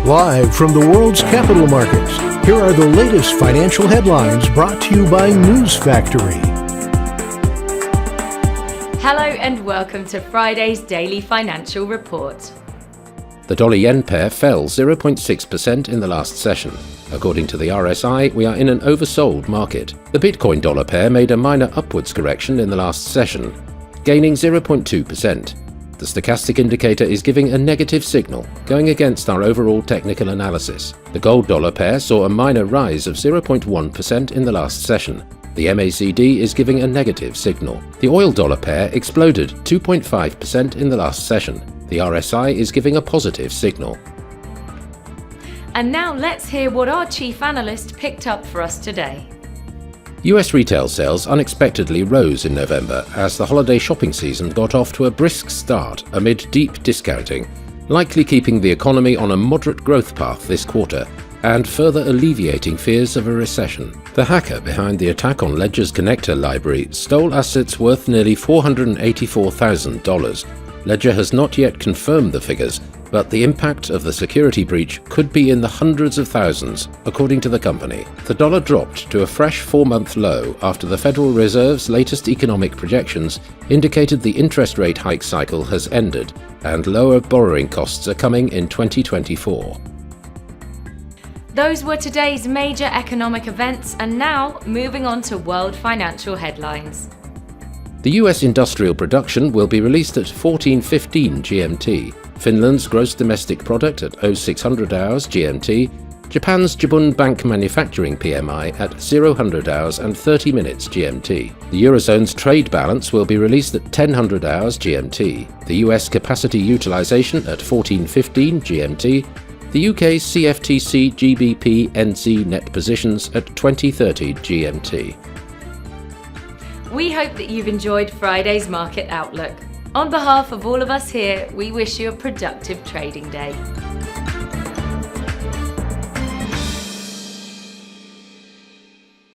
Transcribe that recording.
Live from the world's capital markets, here are the latest financial headlines brought to you by News Factory. Hello and welcome to Friday's Daily Financial Report. The dollar-yen pair fell 0.6% in the last session. According to the RSI, we are in an oversold market. The Bitcoin dollar pair made a minor upwards correction in the last session, gaining 0.2%. The stochastic indicator is giving a negative signal, going against our overall technical analysis. The gold dollar pair saw a minor rise of 0.1% in the last session. The MACD is giving a negative signal. The oil dollar pair exploded 2.5% in the last session. The RSI is giving a positive signal. And now let's hear what our chief analyst picked up for us today. US retail sales unexpectedly rose in November as the holiday shopping season got off to a brisk start amid deep discounting, likely keeping the economy on a moderate growth path this quarter and further alleviating fears of a recession. The hacker behind the attack on Ledger's connector library stole assets worth nearly $484,000. Ledger has not yet confirmed the figures, but the impact of the security breach could be in the hundreds of thousands, according to the company. The dollar dropped to a fresh 4-month low after the Federal Reserve's latest economic projections indicated the interest rate hike cycle has ended and lower borrowing costs are coming in 2024. Those were today's major economic events, and now moving on to world financial headlines. The US industrial production will be released at 14:15 GMT, Finland's gross domestic product at 0600 hours GMT, Japan's Jibun Bank Manufacturing PMI at 0000 hours and 30 minutes GMT. The Eurozone's trade balance will be released at 1000 hours GMT, the US capacity utilization at 14:15 GMT, the UK's CFTC GBP NZ net positions at 2030 GMT. We hope that you've enjoyed Friday's Market Outlook. On behalf of all of us here, we wish you a productive trading day.